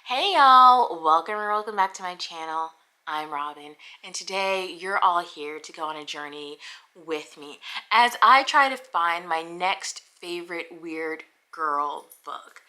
Hey y'all, welcome back to my channel. I'm Robin, and today you're all here to go on a journey with me as I try to find my next favorite weird girl book.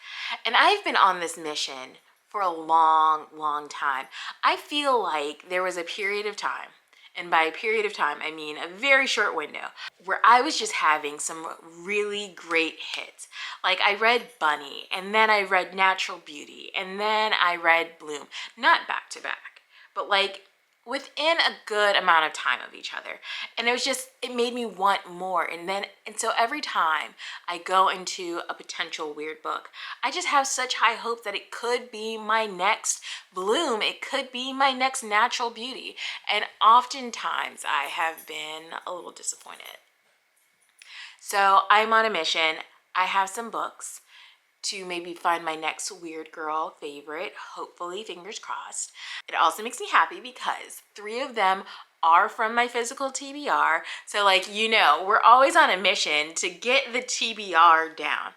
And I've been on this mission for a long time. I feel like there was a period of time, and by a period of time I mean a very short window, where I was just having some really great hits. Like I read Bunny, and then I read Natural Beauty, and then I read Bloom. Not back to back, but like within a good amount of time of each other. And it made me want more. And so every time I go into a potential weird book, I just have such high hope that it could be my next Bloom. It could be my next Natural Beauty. And oftentimes I have been a little disappointed. So I'm on a mission. I have some books to maybe find my next weird girl favorite, hopefully, fingers crossed. It also makes me happy because 3 of them are from my physical TBR. So like, we're always on a mission to get the TBR down.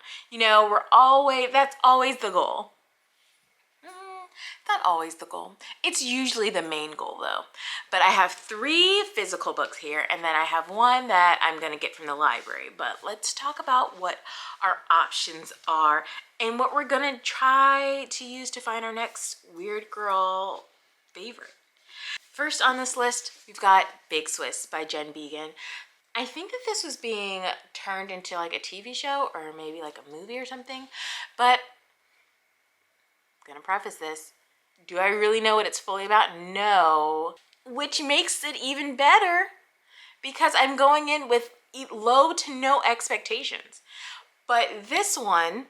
That's always the goal. Not always the goal. It's usually the main goal though. But I have 3 physical books here, and then I have one that I'm gonna get from the library. But let's talk about what our options are and what we're gonna try to use to find our next weird girl favorite. First on this list, we've got Big Swiss by Jen Began. I think that this was being turned into like a TV show or maybe like a movie or something, but I'm gonna preface this. Do I really know what it's fully about? No. Which makes it even better because I'm going in with low to no expectations. But this one,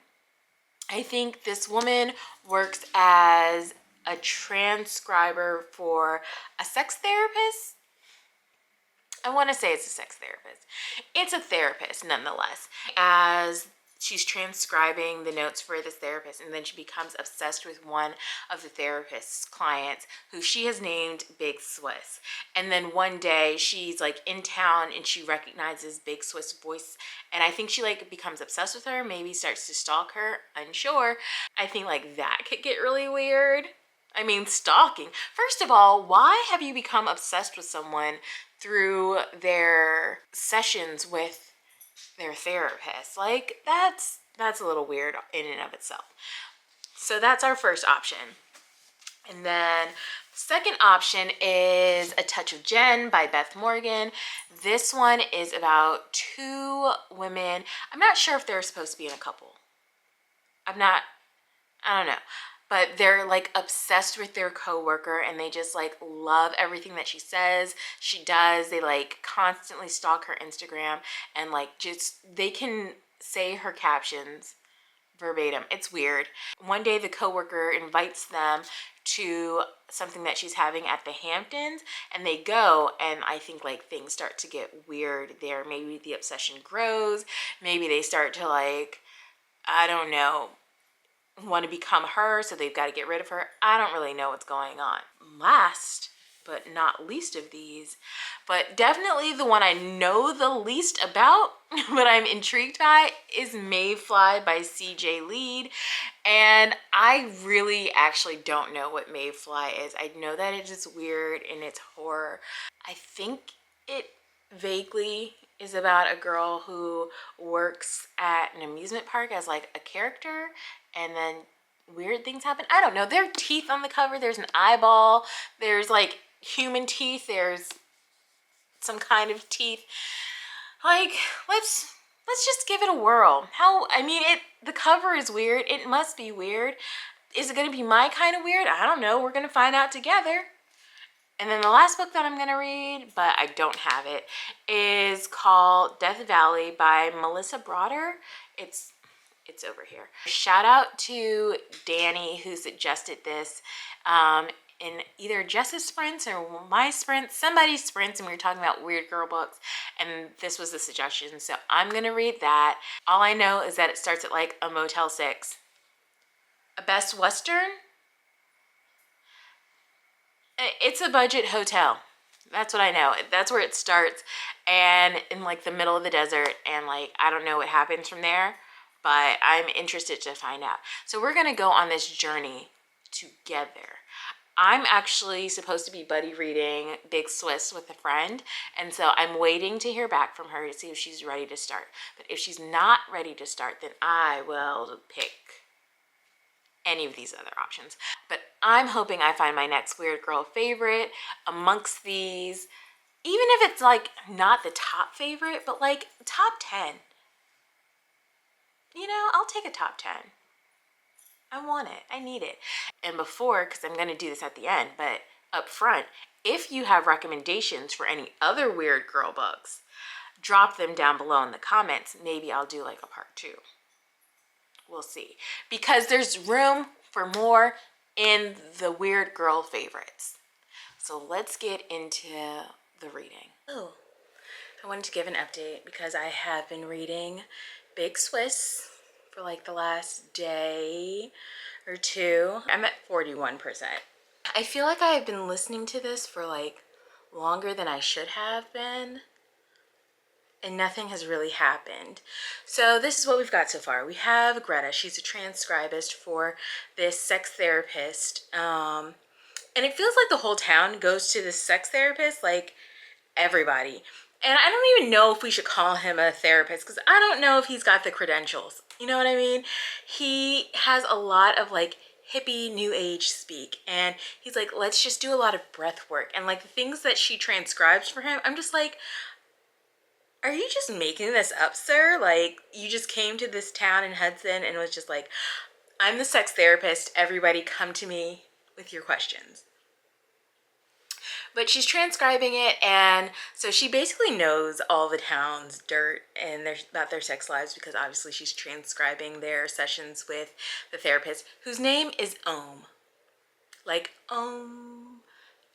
I think this woman works as a transcriber for a sex therapist. I want to say it's a sex therapist. It's a therapist nonetheless, as she's transcribing the notes for this therapist, and then she becomes obsessed with one of the therapist's clients who she has named Big Swiss. And then one day she's like in town and she recognizes Big Swiss' voice, and I think she like becomes obsessed with her, maybe starts to stalk her, unsure. I think like that could get really weird. I mean, stalking. First of all, why have you become obsessed with someone through their sessions with their therapist? Like, that's a little weird in and of itself. So that's our first option. And then second option is A Touch of Jen by Beth Morgan. This one is about 2 women. I'm not sure if they're supposed to be in a couple. I don't know. But they're like obsessed with their coworker, and they just like love everything that she says, she does. They like constantly stalk her Instagram, and like just they can say her captions verbatim. It's weird. One day the coworker invites them to something that she's having at the Hamptons, and they go, and I think like things start to get weird there. Maybe the obsession grows. Maybe they start to like, I don't know, want to become her, so they've got to get rid of her. I don't really know what's going on. Last but not least of these, but definitely the one I know the least about, but I'm intrigued by, is Mayfly by CJ Lead. And I really actually don't know what Mayfly is. I know that it is weird and it's horror. I think it vaguely is about a girl who works at an amusement park as like a character, and then weird things happen. I don't know. There are teeth on the cover. There's an eyeball. There's like human teeth. There's some kind of teeth. Like, let's just give it a whirl. The cover is weird. It must be weird. Is it going to be my kind of weird? I don't know. We're going to find out together. And then the last book that I'm going to read, but I don't have it, is called Death Valley by Melissa Broder. It's over here. Shout out to Danny, who suggested this in either Jess's sprints or my sprints, somebody's sprints, and we were talking about weird girl books, and this was the suggestion. So I'm going to read that. All I know is that it starts at like a Motel 6. A Best Western? It's a budget hotel. That's what I know. That's where it starts, and in like the middle of the desert, and like I don't know what happens from there, but I'm interested to find out. So we're gonna go on this journey together. I'm actually supposed to be buddy reading Big Swiss with a friend, and so I'm waiting to hear back from her to see if she's ready to start. But if she's not ready to start, then I will pick any of these other options. But I'm hoping I find my next weird girl favorite amongst these, even if it's like not the top favorite, but like top 10. You know, I'll take a top 10. I want it. I need it. And before, because I'm going to do this at the end, but up front, if you have recommendations for any other weird girl books, drop them down below in the comments. Maybe I'll do like a part 2. We'll see. Because there's room for more in the weird girl favorites. So let's get into the reading. Oh, I wanted to give an update because I have been reading Big Swiss for like the last day or two. I'm at 41%. I feel like I have been listening to this for like longer than I should have been, and nothing has really happened. So this is what we've got so far. We have Greta. She's a transcribist for this sex therapist. And it feels like the whole town goes to this sex therapist, like everybody. And I don't even know if we should call him a therapist because I don't know if he's got the credentials. You know what I mean? He has a lot of like hippie new age speak, and he's like, let's just do a lot of breath work. And like the things that she transcribes for him, I'm just like, are you just making this up, sir? Like, you just came to this town in Hudson and was just like, I'm the sex therapist. Everybody come to me with your questions. But she's transcribing it, and so she basically knows all the town's dirt and about their sex lives because obviously she's transcribing their sessions with the therapist, whose name is Ohm. Like Ohm.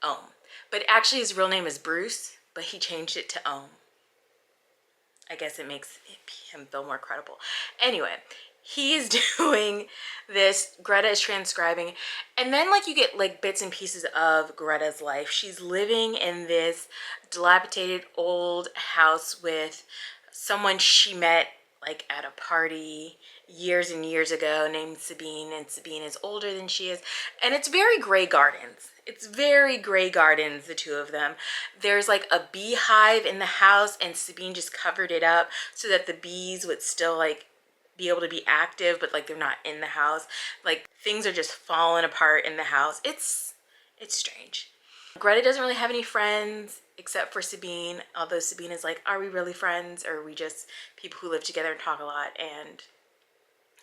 But actually his real name is Bruce, but he changed it to Ohm. I guess it makes him feel more credible. Anyway, he's doing this, Greta is transcribing, and then like you get like bits and pieces of Greta's life. She's living in this dilapidated old house with someone she met like at a party years and years ago named Sabine, and Sabine is older than she is, and it's very Grey Gardens. It's very Grey Gardens, the two of them. There's like a beehive in the house, and Sabine just covered it up so that the bees would still like be able to be active, but like they're not in the house. Like things are just falling apart in the house. It's strange. Greta doesn't really have any friends except for Sabine, although Sabine is like, are we really friends, or are we just people who live together and talk a lot and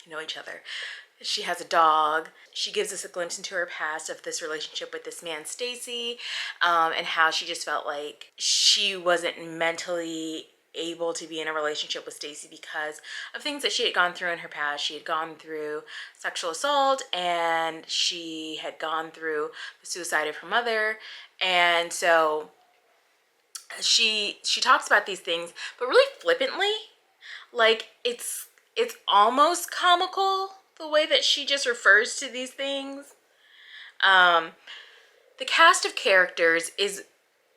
know each other? She has a dog. She gives us a glimpse into her past of this relationship with this man, Stacy, and how she just felt like she wasn't mentally able to be in a relationship with Stacy because of things that she had gone through in her past. She had gone through sexual assault, and she had gone through the suicide of her mother. And so she talks about these things, but really flippantly. Like it's almost comical the way that she just refers to these things. The cast of characters is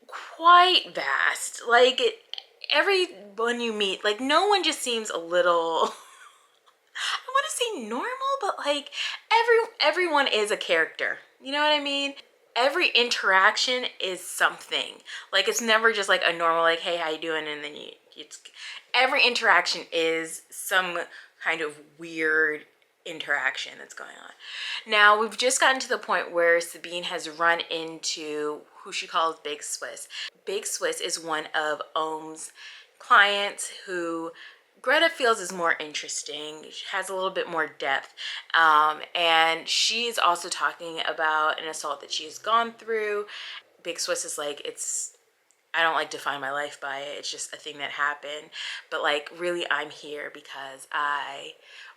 quite vast. Like everyone you meet, like no one just seems a little I want to say normal, but like everyone is a character. You know what I mean? Every interaction is something. Like it's never just like a normal like, hey, how you doing? And then every interaction is some kind of weird interaction that's going on. Now we've just gotten to the point where Sabine has run into who she calls Big Swiss. Big Swiss is one of Ohm's clients who Greta feels is more interesting. She has a little bit more depth. And she's also talking about an assault that she's gone through. Big Swiss is like, I don't like define my life by it. It's just a thing that happened. But like, really, I'm here because I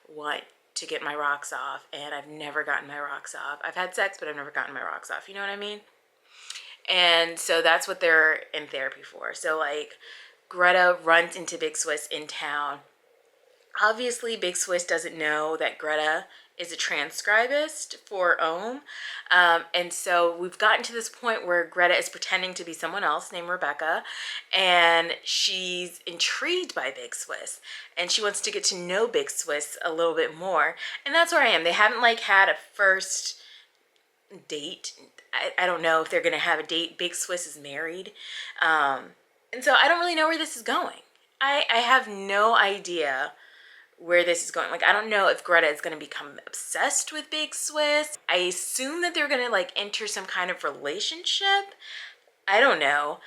want to get my rocks off, and I've never gotten my rocks off. I've had sex, but I've never gotten my rocks off. You know what I mean? And so that's what they're in therapy for. So like, Greta runs into Big Swiss in town. Obviously, Big Swiss doesn't know that Greta is a transcribist for Ohm. And so we've gotten to this point where Greta is pretending to be someone else named Rebecca, and she's intrigued by Big Swiss, and she wants to get to know Big Swiss a little bit more. And that's where I am. They haven't like had a first date. I don't know if they're gonna have a date. Big Swiss is married, and so I don't really know where this is going. I have no idea where this is going. Like, I don't know if Greta is going to become obsessed with Big Swiss. I assume that they're going to like enter some kind of relationship. I don't know.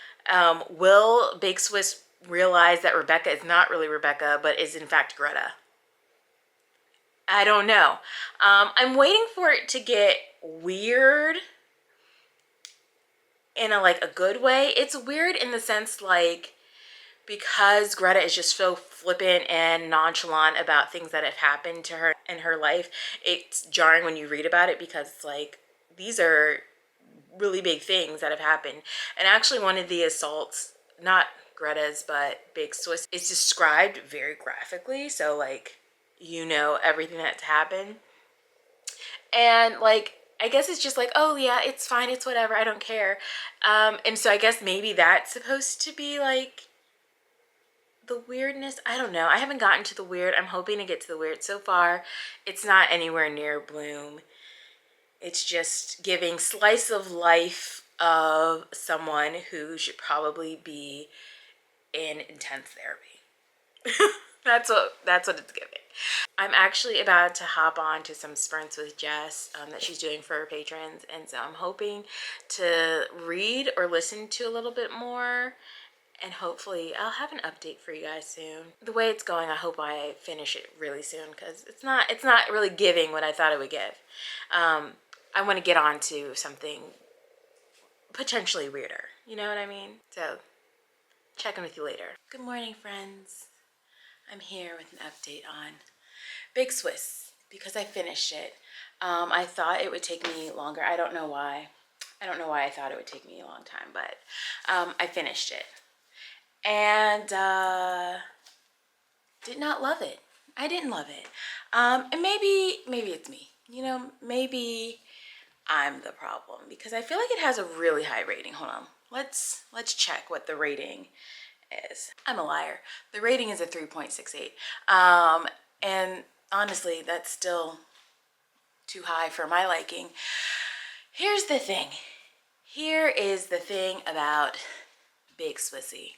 Will Big Swiss realize that Rebecca is not really Rebecca, but is in fact Greta? I don't know. I'm waiting for it to get weird in a good way. It's weird in the sense like, because Greta is just so flippant and nonchalant about things that have happened to her in her life, it's jarring when you read about it, because it's like, these are really big things that have happened. And actually one of the assaults, not Greta's, but Big Swiss, is described very graphically. So like, you know, everything that's happened. And like, I guess it's just like, oh yeah, it's fine, it's whatever, I don't care. And so I guess maybe that's supposed to be like the weirdness. I don't know. I haven't gotten to the weird. I'm hoping to get to the weird. So far, it's not anywhere near Bloom. It's just giving slice of life of someone who should probably be in intense therapy. That's what it's giving. I'm actually about to hop on to some sprints with Jess that she's doing for her patrons, and so I'm hoping to read or listen to a little bit more, and hopefully I'll have an update for you guys soon. The way it's going, I hope I finish it really soon, because it's not really giving what I thought it would give. I want to get on to something potentially weirder, you know what I mean? So check in with you later. Good morning, friends. I'm here with an update on Big Swiss because I finished it. I thought it would take me longer. I don't know why. I thought it would take me a long time, but I finished it. And did not love it. I didn't love it. And maybe it's me. You know, maybe I'm the problem, because I feel like it has a really high rating. Hold on. Let's check what the rating is. I'm a liar. The rating is a 3.68. And honestly, that's still too high for my liking. Here's the thing. Here is the thing about Big Swissy.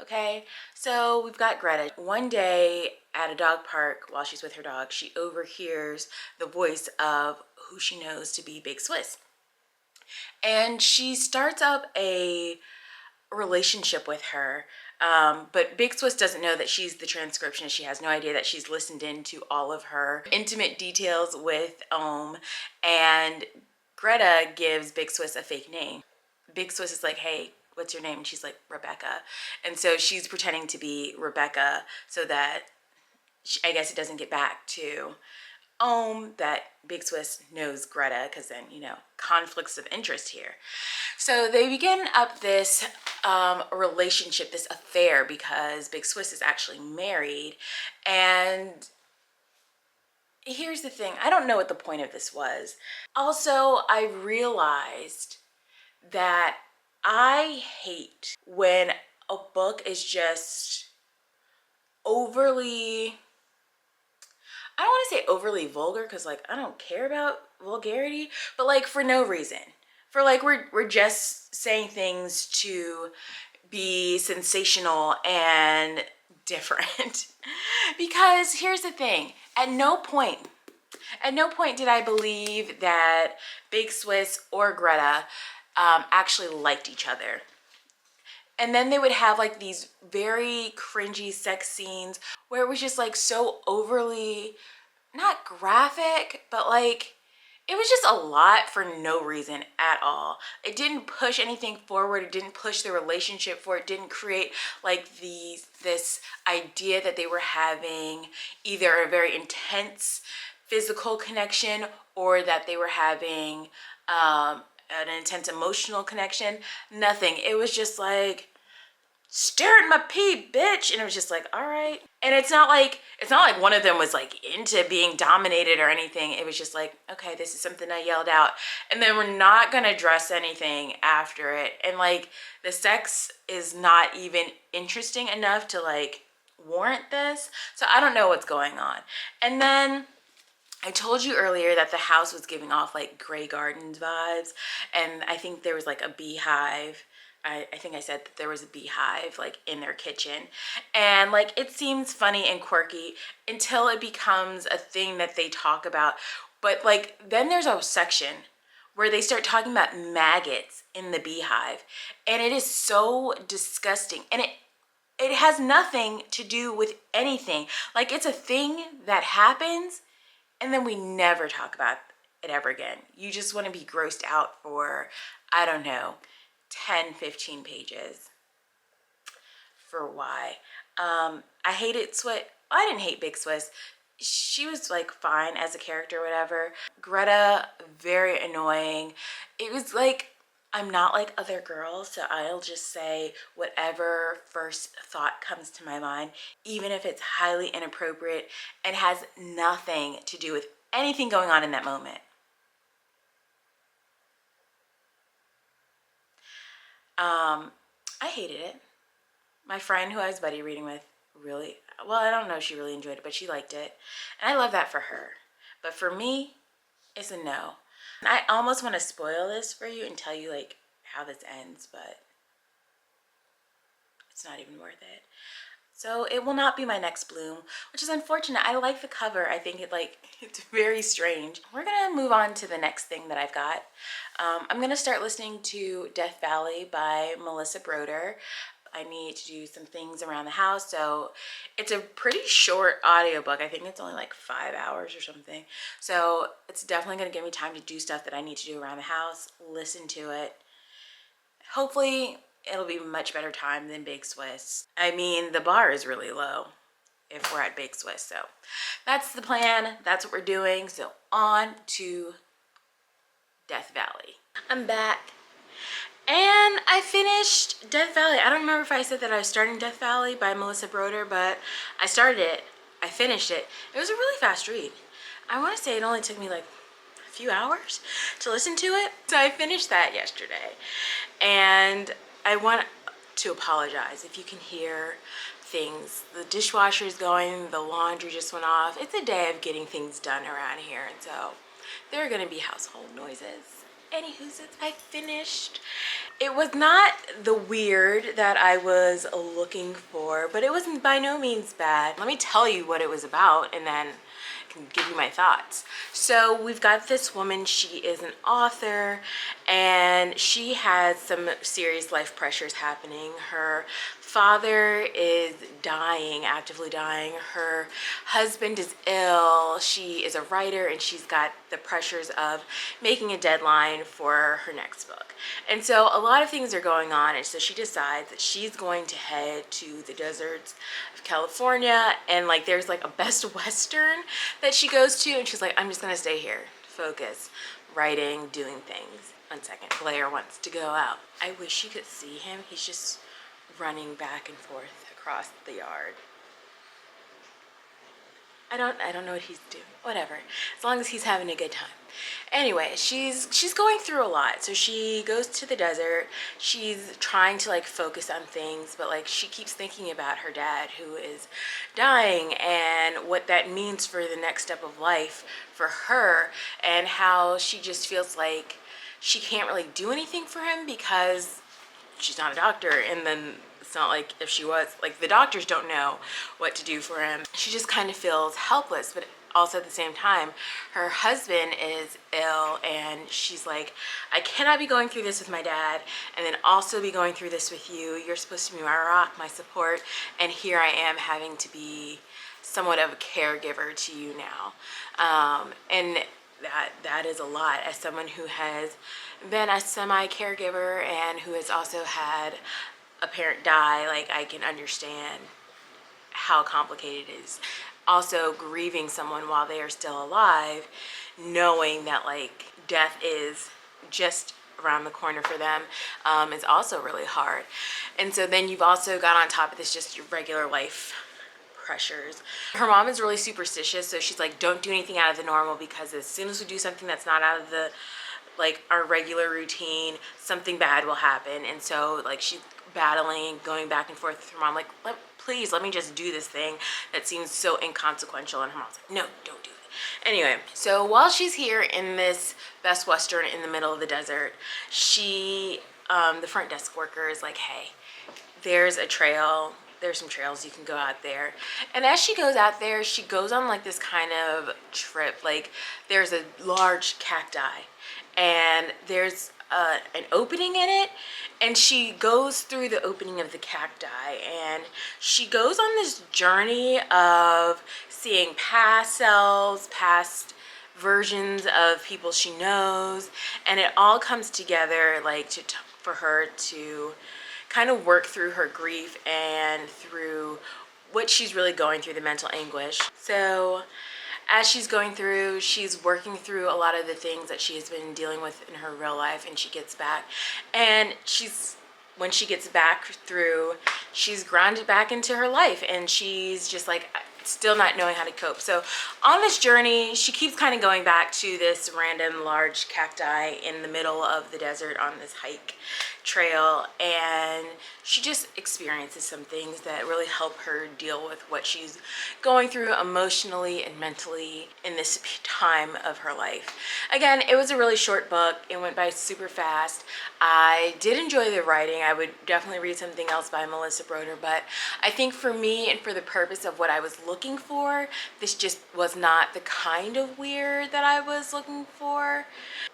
Okay, so we've got Greta. One day at a dog park while she's with her dog, she overhears the voice of who she knows to be Big Swiss. And she starts up a relationship with her. But Big Swiss doesn't know that she's the transcriptionist. She has no idea that she's listened into all of her intimate details with and Greta gives Big Swiss a fake name. Big Swiss is like, hey, what's your name? And she's like, Rebecca. And so she's pretending to be Rebecca so that I guess it doesn't get back to that Big Swiss knows Greta, because then, you know, conflicts of interest here. So they begin up this relationship, this affair, because Big Swiss is actually married. And here's the thing. I don't know what the point of this was. Also, I realized that I hate when a book is just overly, I don't want to say overly vulgar, because like I don't care about vulgarity, but like for no reason. For like we're just saying things to be sensational and different. Because here's the thing, at no point did I believe that Big Swiss or Greta actually liked each other. And then they would have like these very cringy sex scenes where it was just like so overly, not graphic, but like it was just a lot for no reason at all. It didn't push anything forward. It didn't push the relationship forward. It didn't create like this idea that they were having either a very intense physical connection or that they were having an intense emotional connection. Nothing. It was just like, stare at my pee, bitch. And it was just like, all right. And it's not like one of them was like into being dominated or anything. It was just like, okay, this is something I yelled out, and then we're not gonna address anything after it. And like the sex is not even interesting enough to like warrant this. So I don't know what's going on. And then I told you earlier that the house was giving off like Grey Gardens vibes, and I think there was like a beehive. I think I said that there was a beehive like in their kitchen, and like it seems funny and quirky until it becomes a thing that they talk about. But like then there's a section where they start talking about maggots in the beehive, and it is so disgusting, and it has nothing to do with anything. Like it's a thing that happens, and then we never talk about it ever again. You just want to be grossed out for, I don't know, 10, 15 pages for why. I hated I didn't hate Big Swiss. She was like fine as a character or whatever. Greta, very annoying. It was like, I'm not like other girls, so I'll just say whatever first thought comes to my mind, even if it's highly inappropriate and has nothing to do with anything going on in that moment. I hated it. My friend who I was buddy reading with really, well, I don't know if she really enjoyed it, but she liked it. And I love that for her. But for me, it's a no. And I almost want to spoil this for you and tell you like how this ends, but it's not even worth it. So it will not be my next bloom, which is unfortunate. I like the cover. I think it's very strange. We're gonna move on to the next thing that I've got. I'm gonna start listening to Death Valley by Melissa Broder. I need to do some things around the house, so it's a pretty short audiobook. I think it's only like 5 hours or something. So it's definitely gonna give me time to do stuff that I need to do around the house, listen to it. Hopefully it'll be a much better time than Big Swiss. I mean, the bar is really low if we're at Big Swiss. So that's the plan. That's what we're doing. So on to Death Valley. I'm back. And I finished Death Valley. I don't remember if I said that I was starting Death Valley by Melissa Broder, but I started it. I finished it. It was a really fast read. I want to say it only took me like a few hours to listen to it. So I finished that yesterday. And I want to apologize if you can hear things. The dishwasher is going, the laundry just went off. It's a day of getting things done around here, and so there are going to be household noises. Anywho, I finished. It was not the weird that I was looking for, but it was by no means bad. Let me tell you what it was about, and then I can give you my thoughts. So we've got this woman. She is an author, and she has some serious life pressures happening. Her father is dying, actively dying. Her husband is ill. She is a writer, and she's got the pressures of making a deadline for her next book. And so a lot of things are going on, and so she decides that she's going to head to the deserts of California, and like there's like a Best Western that she goes to, and she's like, I'm just gonna stay here, focus, writing, doing things. 1 second, Blair wants to go out. I wish you could see him. He's just running back and forth across the yard. I don't know what he's doing. Whatever. As long as he's having a good time. Anyway, she's going through a lot. So she goes to the desert. She's trying to like focus on things, but like she keeps thinking about her dad who is dying and what that means for the next step of life for her, and how she just feels like she can't really do anything for him because she's not a doctor, and then it's not like if she was, like the doctors don't know what to do for him. She just kind of feels helpless, but also at the same time, her husband is ill, and she's like, I cannot be going through this with my dad and then also be going through this with you. You're supposed to be my rock, my support, and here I am having to be somewhat of a caregiver to you now. And that is a lot as someone who has been a semi-caregiver and who has also had a parent die. Like, I can understand how complicated it is. Also, grieving someone while they are still alive, knowing that like death is just around the corner for them, is also really hard. And so then you've also got on top of this just your regular life pressures. Her mom is really superstitious, so she's like, don't do anything out of the normal, because as soon as we do something that's not out of the like our regular routine, something bad will happen. And so like she's battling, going back and forth with her mom, like, please let me just do this thing that seems so inconsequential. And her mom's like, no, don't do it. Anyway, so while she's here in this Best Western in the middle of the desert, she, the front desk worker is like, hey, there's a trail. There's some trails, you can go out there. And as she goes out there, she goes on like this kind of trip. Like there's a large cacti and there's an opening in it, and she goes through the opening of the cacti, and she goes on this journey of seeing past selves, past versions of people she knows, and it all comes together like for her to kind of work through her grief and through what she's really going through, the mental anguish. So as she's going through, she's working through a lot of the things that she has been dealing with in her real life, and she gets back. And when she gets back through, she's grounded back into her life, and she's just like still not knowing how to cope. So on this journey, she keeps kind of going back to this random large cacti in the middle of the desert on this hike trail, and she just experiences some things that really help her deal with what she's going through emotionally and mentally in this time of her life. Again, it was a really short book. It went by super fast. I did enjoy the writing. I would definitely read something else by Melissa Broder, but I think for me and for the purpose of what I was looking for, this just was not the kind of weird that I was looking for.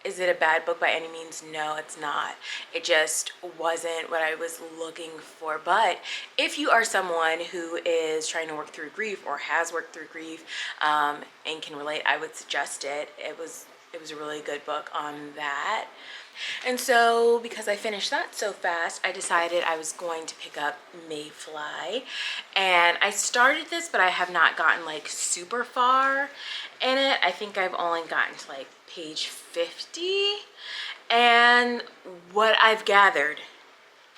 Is it a bad book by any means? No, it's not. It just wasn't what I was looking for. But if you are someone who is trying to work through grief or has worked through grief and can relate, I would suggest it. It was a really good book on that. And so because I finished that so fast, I decided I was going to pick up Mayfly. And I started this, but I have not gotten like super far in it. I think I've only gotten to like page 50. And what I've gathered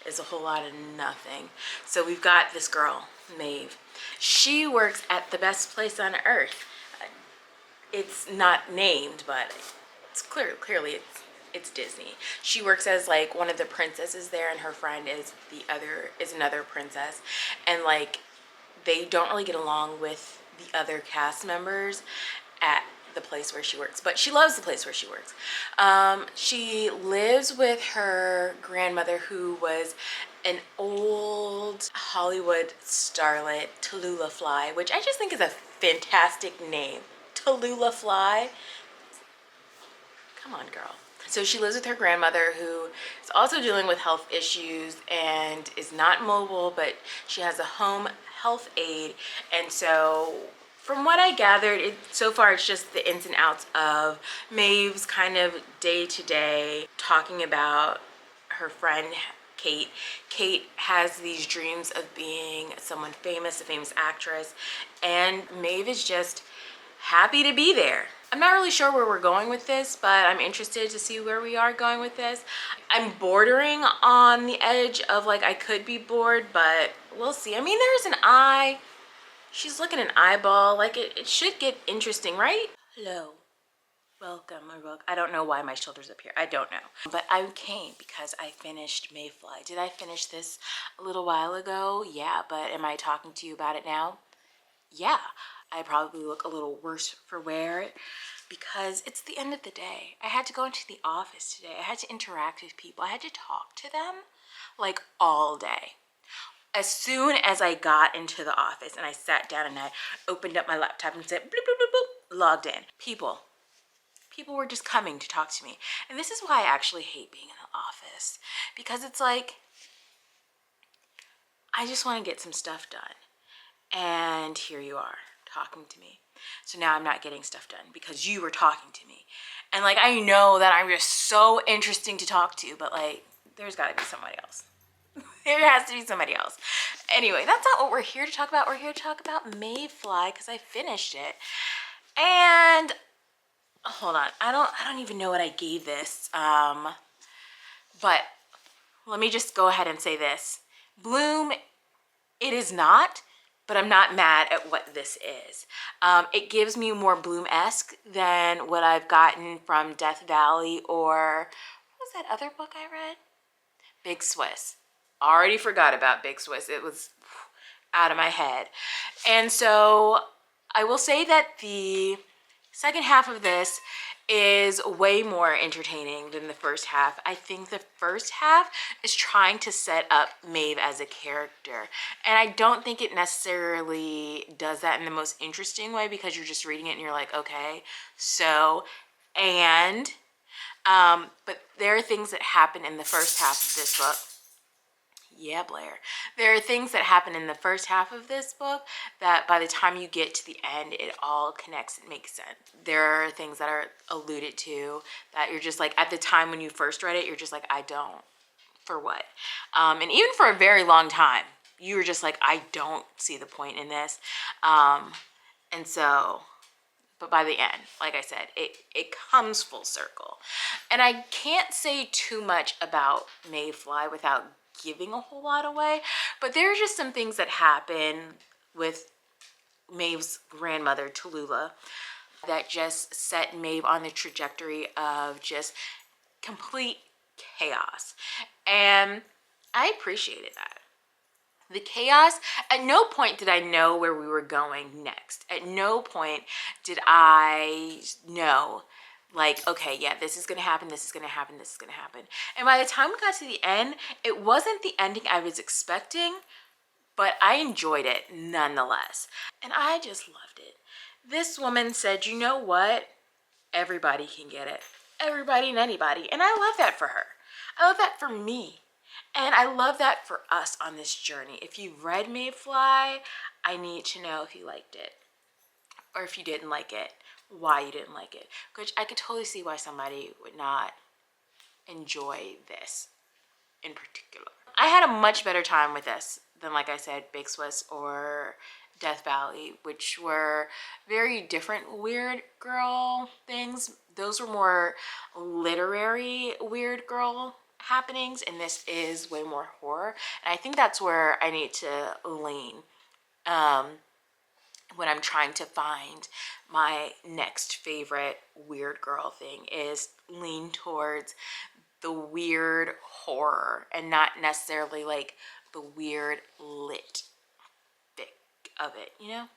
is a whole lot of nothing. So we've got this girl, Maeve. She works at the best place on earth. It's not named, but it's clearly it's Disney. She works as like one of the princesses there, and her friend is another princess, and like they don't really get along with the other cast members at the place where she works, but she loves the place where she works. She lives with her grandmother, who was an old Hollywood starlet, Tallulah Fly, which I just think is a fantastic name. Tallulah Fly. Come on, girl. So she lives with her grandmother, who is also dealing with health issues and is not mobile, but she has a home health aide. And so from what I gathered, so far it's just the ins and outs of Maeve's kind of day-to-day, talking about her friend Kate. Kate has these dreams of being someone famous, a famous actress, and Maeve is just happy to be there. I'm not really sure where we're going with this, but I'm interested to see where we are going with this. I'm bordering on the edge of like I could be bored, but we'll see. I mean, there's an eye. She's looking an eyeball. Like it should get interesting, right? Hello. Welcome. I don't know why my shoulder's up here. I don't know. But I came because I finished Mayfly. Did I finish this a little while ago? Yeah, but am I talking to you about it now? Yeah. I probably look a little worse for wear because it's the end of the day. I had to go into the office today. I had to interact with people. I had to talk to them like all day. As soon as I got into the office and I sat down and I opened up my laptop and said, bloop, bloop, bloop, bloop, logged in. People were just coming to talk to me. And this is why I actually hate being in the office, because it's like, I just want to get some stuff done. And here you are talking to me. So now I'm not getting stuff done because you were talking to me. And like, I know that I'm just so interesting to talk to, but like, there's gotta be somebody else. There has to be somebody else. Anyway, that's not what we're here to talk about. We're here to talk about Mayfly because I finished it. And hold on, I don't even know what I gave this. But let me just go ahead and say this. Bloom, it is not, but I'm not mad at what this is. It gives me more Bloom-esque than what I've gotten from Death Valley, or what was that other book I read? Big Swiss. Already forgot about Big Swiss. It was out of my head. And so I will say that the second half of this is way more entertaining than the first half. I think the first half is trying to set up Maeve as a character. And I don't think it necessarily does that in the most interesting way, because you're just reading it and you're like, okay, so, and, but there are things that happen in the first half of this book. Yeah, Blair. There are things that happen in the first half of this book that by the time you get to the end, it all connects and makes sense. There are things that are alluded to that you're just like, at the time when you first read it, you're just like, I don't. For what? And even for a very long time, you were just like, I don't see the point in this. And so, but by the end, like I said, it comes full circle. And I can't say too much about Mayfly without giving a whole lot away, but there are just some things that happen with Maeve's grandmother, Tallulah, that just set Maeve on the trajectory of just complete chaos. And I appreciated that. The chaos, at no point did I know where we were going next. At no point did I know, like, okay, yeah, this is going to happen, this is going to happen, this is going to happen. And by the time we got to the end, it wasn't the ending I was expecting, but I enjoyed it nonetheless. And I just loved it. This woman said, you know what? Everybody can get it. Everybody and anybody. And I love that for her. I love that for me. And I love that for us on this journey. If you read Mayfly, I need to know if you liked it. Or if you didn't like it, why you didn't like it. Which I could totally see why somebody would not enjoy this in particular. I had a much better time with this than, like I said, Big Swiss or Death Valley, which were very different weird girl things. Those were more literary weird girl happenings, and this is way more horror. And I think that's where I need to lean when I'm trying to find my next favorite weird girl thing, is lean towards the weird horror and not necessarily like the weird lit bit of it, you know?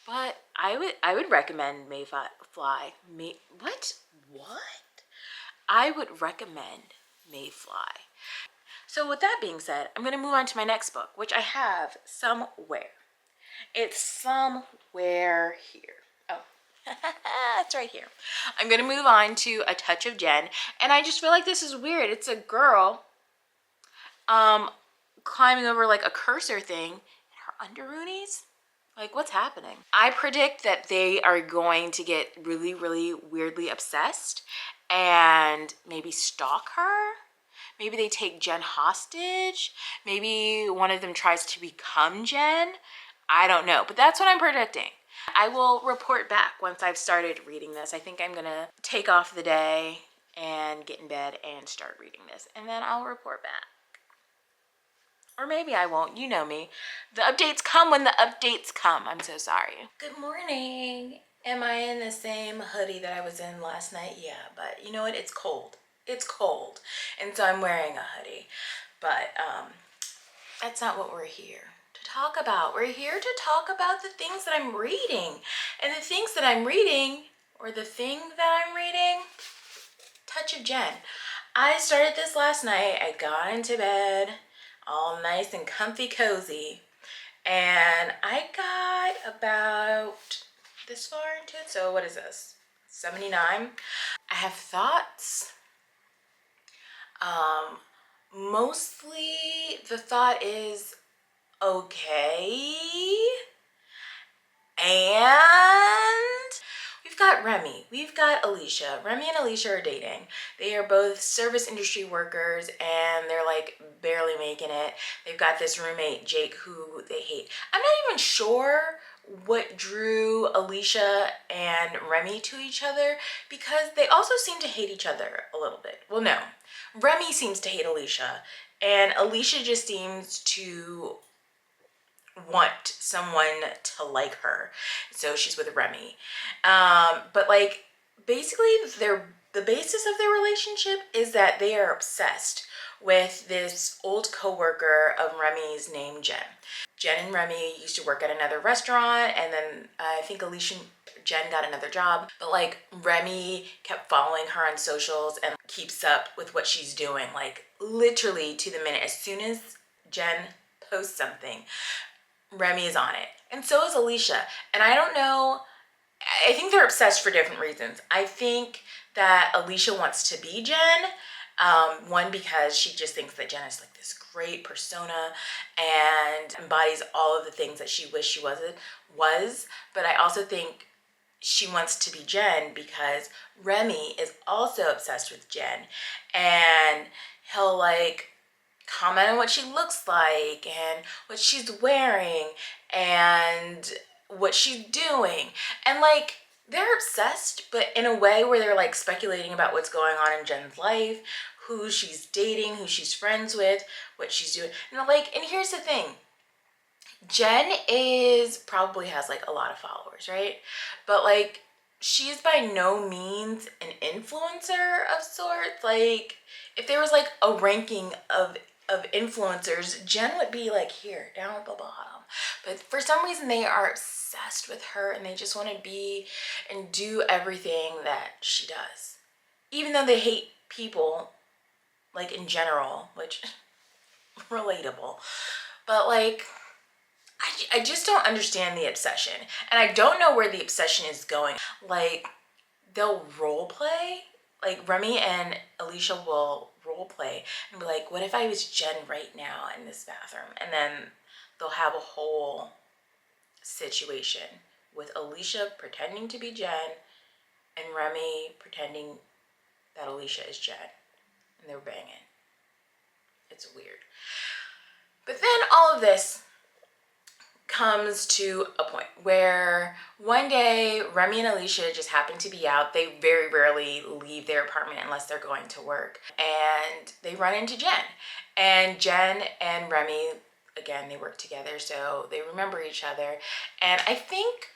But I would recommend Mayfly. What? I would recommend Mayfly. So with that being said, I'm going to move on to my next book, which I have somewhere. It's somewhere here. Oh, it's right here. I'm going to move on to A Touch of Jen. And I just feel like this is weird. It's a girl climbing over like a cursor thing in her underoonies. Like, what's happening? I predict that they are going to get really, really weirdly obsessed and maybe stalk her. Maybe they take Jen hostage. Maybe one of them tries to become Jen. I don't know, but that's what I'm predicting. I will report back once I've started reading this. I think I'm gonna take off the day and get in bed and start reading this, and then I'll report back. Or maybe I won't, you know me. The updates come when the updates come. I'm so sorry. Good morning. Am I in the same hoodie that I was in last night? Yeah, but you know what? It's cold. It's cold. And so I'm wearing a hoodie. But that's not what we're here to talk about. We're here to talk about the things that I'm reading. And the things that I'm reading, or the thing that I'm reading, Touch of Jen. I started this last night. I got into bed all nice and comfy cozy, and I got about this far into it. So what is this, 79? I have thoughts. Mostly the thought is okay, and we've got Remy, we've got Alicia. Remy and Alicia are dating. They are both service industry workers, and they're like barely making it. They've got this roommate, Jake, who they hate. I'm not even sure what drew Alicia and Remy to each other, because they also seem to hate each other a little bit. Well, no, Remy seems to hate Alicia, and Alicia just seems to want someone to like her, so she's with Remy. But like basically the basis of their relationship is that they are obsessed with this old coworker of Remy's named Jen. Jen and Remy used to work at another restaurant, and then I think Alicia and Jen got another job. But like Remy kept following her on socials and keeps up with what she's doing, like literally to the minute. As soon as Jen posts something, Remy is on it. And so is Alicia. And I don't know, I think they're obsessed for different reasons. I think that Alicia wants to be Jen. One, because she just thinks that Jen is like this great persona and embodies all of the things that she wished she was. But I also think she wants to be Jen because Remy is also obsessed with Jen, and he'll like comment on what she looks like and what she's wearing and what she's doing. And like they're obsessed, but in a way where they're like speculating about what's going on in Jen's life, who she's dating, who she's friends with, what she's doing. And like, and here's the thing. Jen probably has like a lot of followers, right? But like she's by no means an influencer of sorts. Like if there was like a ranking of influencers, Jen would be like here, down at the bottom. But for some reason they are obsessed with her and they just want to be and do everything that she does. Even though they hate people, like in general, which relatable. But like I just don't understand the obsession. And I don't know where the obsession is going. Like, they'll role play. Like, Remy and Alicia will role play and be like, what if I was Jen right now in this bathroom? And then they'll have a whole situation with Alicia pretending to be Jen and Remy pretending that Alicia is Jen. And they're banging. It's weird. But then all of this comes to a point where one day Remy and Alicia just happen to be out. They very rarely leave their apartment unless they're going to work. And they run into Jen. And Jen and Remy, again, they work together, so they remember each other. And I think,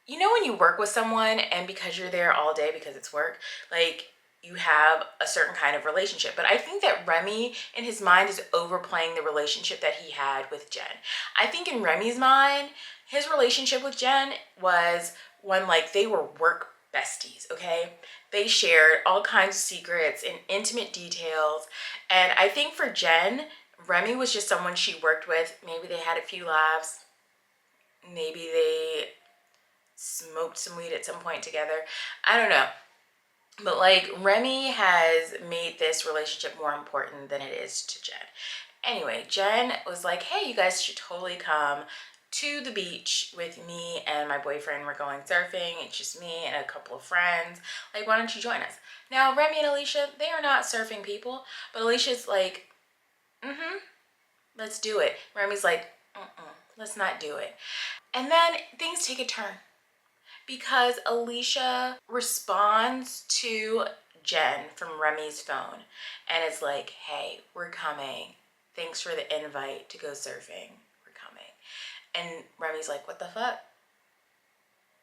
you know, when you work with someone and because you're there all day because it's work, like you have a certain kind of relationship. But I think that Remy in his mind is overplaying the relationship that he had with Jen. I think in Remy's mind, his relationship with Jen was one like they were work besties, okay? They shared all kinds of secrets and intimate details. And I think for Jen, Remy was just someone she worked with. Maybe they had a few laughs. Maybe they smoked some weed at some point together. I don't know. But like Remy has made this relationship more important than it is to Jen. Anyway, Jen was like, hey, you guys should totally come to the beach with me and my boyfriend. We're going surfing. It's just me and a couple of friends. Like, why don't you join us? Now, Remy and Alicia, they are not surfing people. But Alicia's like, let's do it. Remy's like, let's not do it. And then things take a turn, because Alicia responds to Jen from Remy's phone and it's like, hey, we're coming. Thanks for the invite to go surfing. We're coming. And Remy's like, what the fuck?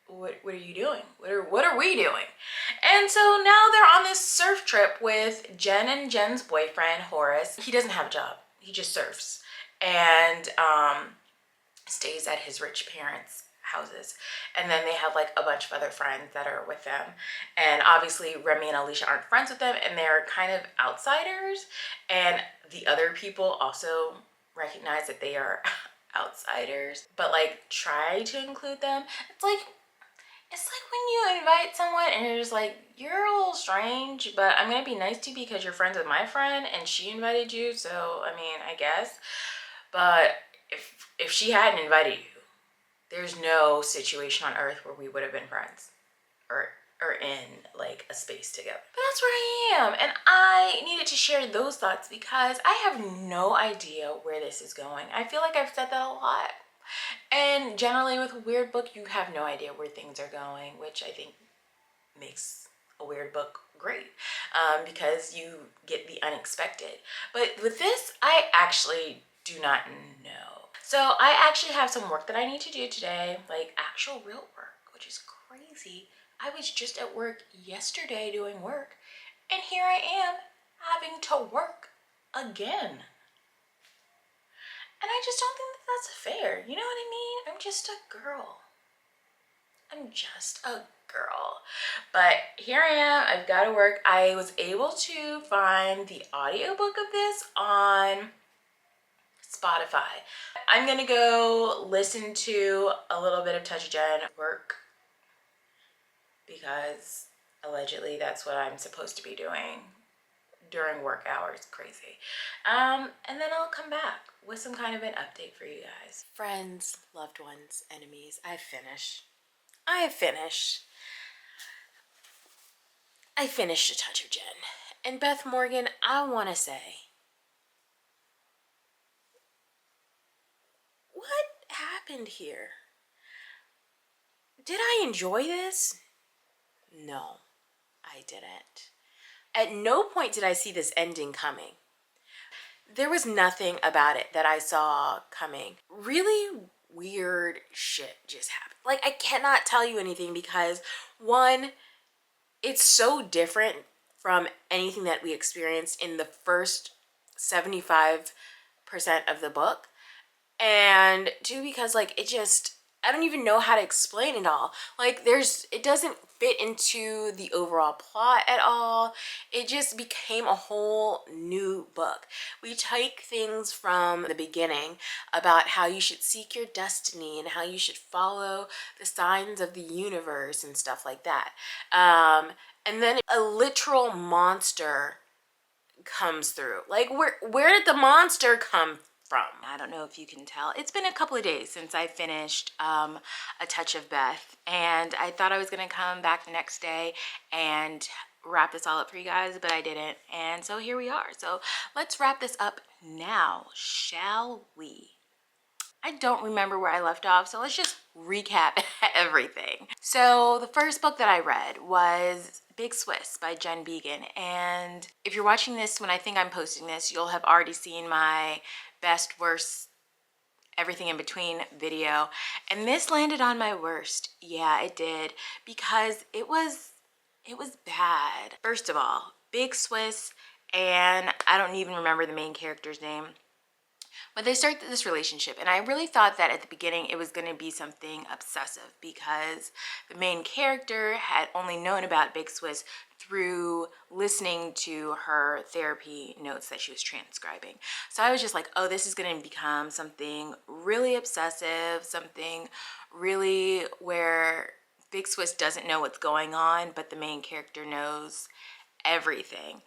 What are you doing? What are we doing? And so now they're on this surf trip with Jen and Jen's boyfriend, Horace. He doesn't have a job. He just surfs and stays at his rich parents' houses. And then they have like a bunch of other friends that are with them. And obviously Remy and Alicia aren't friends with them and they're kind of outsiders. And the other people also recognize that they are outsiders, but like try to include them. It's like when you invite someone and you're just like, you're a little strange, but I'm gonna be nice to you because you're friends with my friend and she invited you, so I mean, I guess. But if she hadn't invited you, there's no situation on earth where we would have been friends or in like a space together. But that's where I am, and I needed to share those thoughts because I have no idea where this is going. I feel like I've said that a lot. And generally with a weird book, you have no idea where things are going, which I think makes a weird book great, because you get the unexpected. But with this, I actually do not know. So I actually have some work that I need to do today, like actual real work, which is crazy. I was just at work yesterday doing work, and here I am having to work again. And I just don't think that that's fair. You know what I mean? I'm just a girl. I'm just a girl. But here I am. I've got to work. I was able to find the audiobook of this on Spotify. I'm going to go listen to a little bit of Touch of Jen work because allegedly that's what I'm supposed to be doing during work hours. Crazy. And then I'll come back with some kind of an update for you guys. Friends, loved ones, enemies, I finished A Touch of Jen. And Beth Morgan, I want to say, what happened here? Did I enjoy this? No, I didn't. At no point did I see this ending coming. There was nothing about it that I saw coming. Really weird shit just happened. Like, I cannot tell you anything because, one, it's so different from anything that we experienced in the first 75% of the book. And two, because like it just, I don't even know how to explain it all. Like it doesn't fit into the overall plot at all. It just became a whole new book. We take things from the beginning about how you should seek your destiny and how you should follow the signs of the universe and stuff like that. And then a literal monster comes through. Like where did the monster come from? I don't know if you can tell. It's been a couple of days since I finished A Touch of Beth, and I thought I was gonna come back the next day and wrap this all up for you guys, but I didn't, and so here we are. So let's wrap this up now, shall we? I don't remember where I left off, so let's just recap everything. So the first book that I read was Big Swiss by Jen Began, and if you're watching this when I think I'm posting this, you'll have already seen my best, worst, everything in between video, and this landed on my worst. Yeah, it did, because it was bad. First of all, Big Swiss, and I don't even remember the main character's name. But they start this relationship, and I really thought that at the beginning it was going to be something obsessive because the main character had only known about Big Swiss through listening to her therapy notes that she was transcribing. So I was just like, oh, this is going to become something really obsessive, something really where Big Swiss doesn't know what's going on, but the main character knows everything.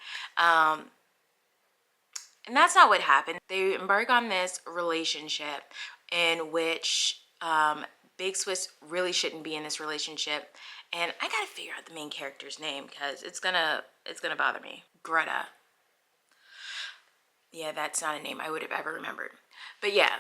And that's not what happened. They embark on this relationship in which Big Swiss really shouldn't be in this relationship. And I gotta figure out the main character's name because it's gonna bother me. Greta. Yeah, that's not a name I would have ever remembered. But yeah,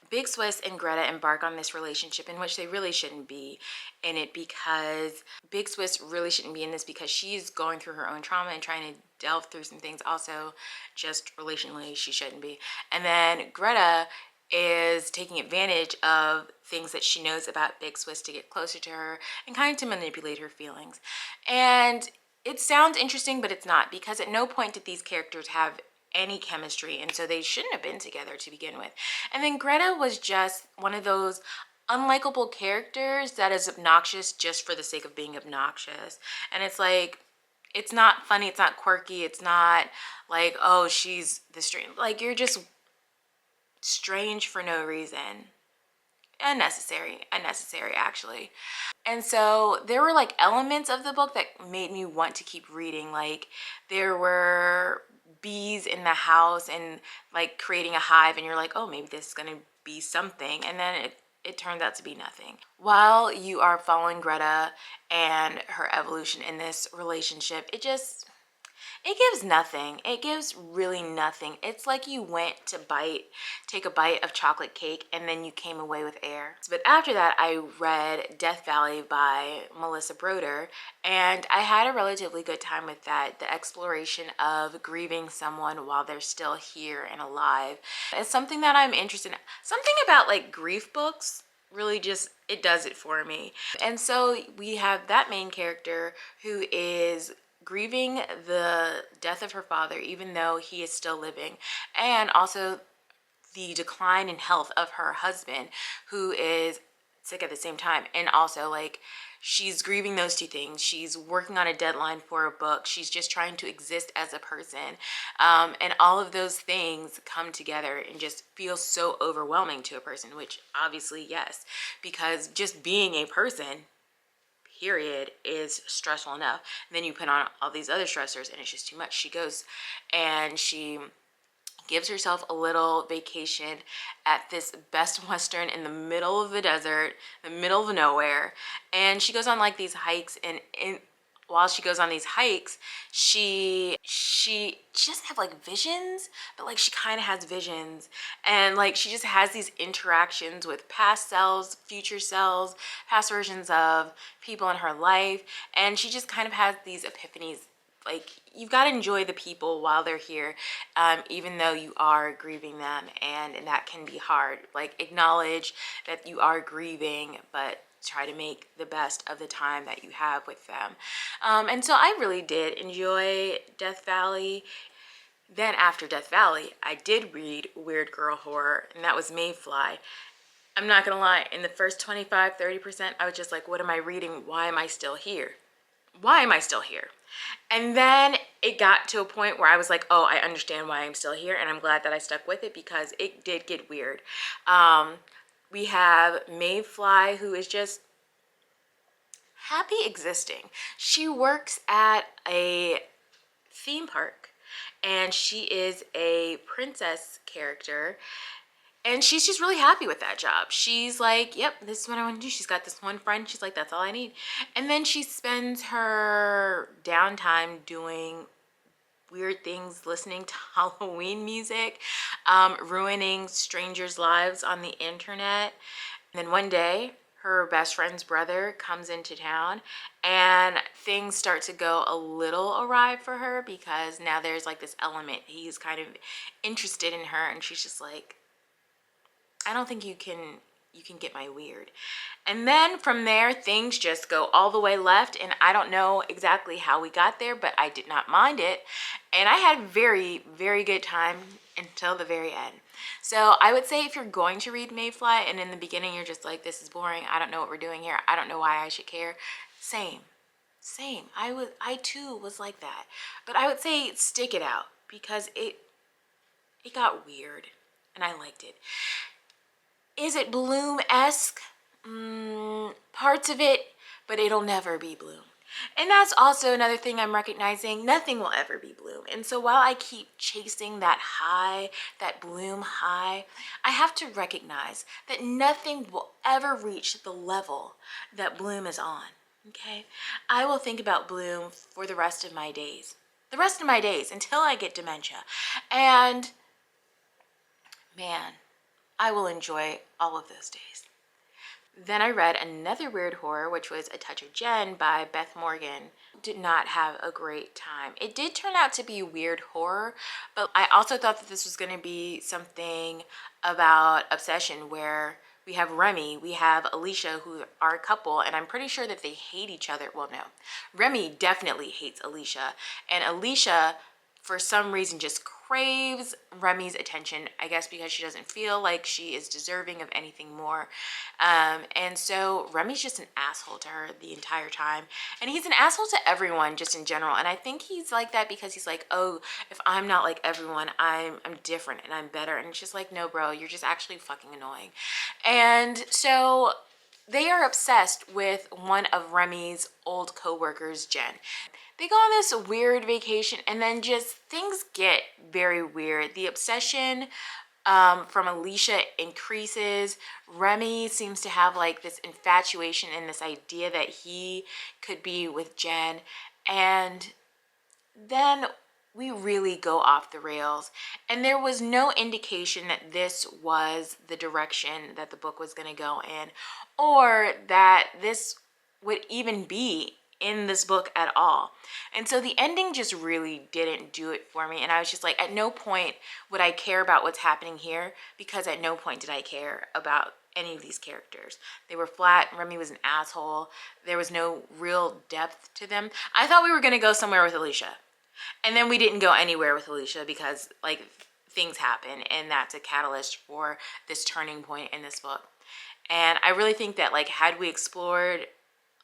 Big Swiss and Greta embark on this relationship in which they really shouldn't be in it, because Big Swiss really shouldn't be in this because she's going through her own trauma and trying to delve through some things. Also, just relationally, she shouldn't be. And then Greta is taking advantage of things that she knows about Big Swiss to get closer to her and kind of to manipulate her feelings. And it sounds interesting, but it's not, because at no point did these characters have any chemistry, and so they shouldn't have been together to begin with. And then Greta was just one of those unlikable characters that is obnoxious just for the sake of being obnoxious. And it's like, it's not funny, it's not quirky, it's not like, oh, she's the strange. Like, you're just strange for no reason. Unnecessary actually. And so there were like elements of the book that made me want to keep reading. Like, there were bees in the house and like creating a hive, and you're like, oh, maybe this is gonna be something, and then it turned out to be nothing. While you are following Greta and her evolution in this relationship, it gives nothing. It gives really nothing. It's like you went to take a bite of chocolate cake and then you came away with air. But after that, I read Death Valley by Melissa Broder, and I had a relatively good time with that. The exploration of grieving someone while they're still here and alive is something that I'm interested in. Something about like grief books really just, it does it for me. And so we have that main character who is grieving the death of her father, even though he is still living, and also the decline in health of her husband, who is sick at the same time. And also, like, she's grieving those two things. She's working on a deadline for a book. She's just trying to exist as a person. And all of those things come together and just feel so overwhelming to a person, which obviously, yes, because just being a person, period, is stressful enough. And then you put on all these other stressors and it's just too much. She goes and she gives herself a little vacation at this Best Western in the middle of the desert, the middle of nowhere. And she goes on like these hikes, and while she goes on these hikes, she doesn't have like visions, but like she kind of has visions, and like she just has these interactions with past selves, future selves, past versions of people in her life, and she just kind of has these epiphanies. Like, you've got to enjoy the people while they're here, even though you are grieving them, and that can be hard. Like, acknowledge that you are grieving, but try to make the best of the time that you have with them. And so I really did enjoy Death Valley. Then after Death Valley, I did read Weird Girl Horror, and that was Mayfly. I'm not gonna lie, in the first 25-30%, I was just like, what am I reading? Why am I still here? Why am I still here? And then it got to a point where I was like, oh, I understand why I'm still here, and I'm glad that I stuck with it, because it did get weird. We have Mayfly, who is just happy existing. She works at a theme park, and she is a princess character, and she's just really happy with that job. She's like, yep, this is what I want to do. She's got this one friend. She's like, that's all I need. And then she spends her downtime doing weird things, listening to Halloween music, ruining strangers' lives on the internet. And then one day, her best friend's brother comes into town, and things start to go a little awry for her, because now there's like this element. He's kind of interested in her, and she's just like, I don't think you can get my weird. And then from there, things just go all the way left, and I don't know exactly how we got there, but I did not mind it, and I had very, very good time until the very end. So I would say, if you're going to read Mayfly and in the beginning you're just like, this is boring, I don't know what we're doing here, I don't know why I should care, same. I too was like that. But I would say stick it out, because it got weird and I liked it. Is it Bloom-esque? Parts of it, but it'll never be Bloom. And that's also another thing I'm recognizing. Nothing will ever be Bloom. And so while I keep chasing that high, that Bloom high, I have to recognize that nothing will ever reach the level that Bloom is on. Okay? I will think about Bloom for the rest of my days. The rest of my days, until I get dementia. And man, I will enjoy all of those days. Then I read another weird horror, which was A Touch of Jen by Beth Morgan. Did not have a great time. It did turn out to be weird horror, but I also thought that this was going to be something about obsession, where we have Remy, we have Alicia, who are a couple, and I'm pretty sure that they hate each other. Well, no. Remy definitely hates Alicia, and Alicia, for some reason, just craves Remy's attention, I guess because she doesn't feel like she is deserving of anything more. And so Remy's just an asshole to her the entire time. And he's an asshole to everyone just in general. And I think he's like that because he's like, oh, if I'm not like everyone, I'm different and I'm better. And it's just like, no, bro, you're just actually fucking annoying. And so they are obsessed with one of Remy's old co-workers, Jen. They go on this weird vacation, and then just things get very weird. The obsession from Alicia increases. Remy seems to have like this infatuation and this idea that he could be with Jen. And then we really go off the rails. And there was no indication that this was the direction that the book was going to go in, or that this would even be in this book at all. And so the ending just really didn't do it for me. And I was just like, at no point would I care about what's happening here, because at no point did I care about any of these characters. They were flat. Remy was an asshole. There was no real depth to them. I thought we were going to go somewhere with Alicia. And then we didn't go anywhere with Alicia because like things happen, and that's a catalyst for this turning point in this book. And I really think that like had we explored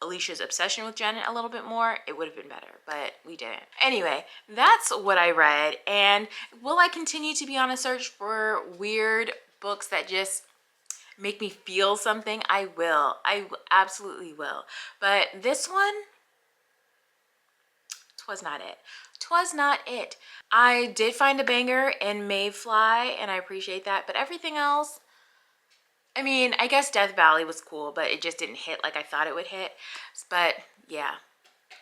Alicia's obsession with Janet a little bit more, it would have been better, but we didn't. Anyway, that's what I read. And will I continue to be on a search for weird books that just make me feel something? I will. I absolutely will. But this one, twas not it. Twas not it. I did find a banger in Mayfly, and I appreciate that. But everything else, I mean, I guess Death Valley was cool, but it just didn't hit like I thought it would hit. But yeah,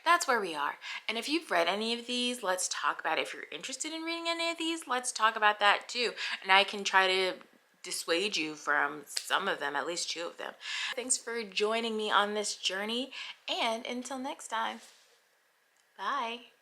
that's where we are. And if you've read any of these, let's talk about it. If you're interested in reading any of these, let's talk about that too. And I can try to dissuade you from some of them, at least 2 of them. Thanks for joining me on this journey. And until next time, bye.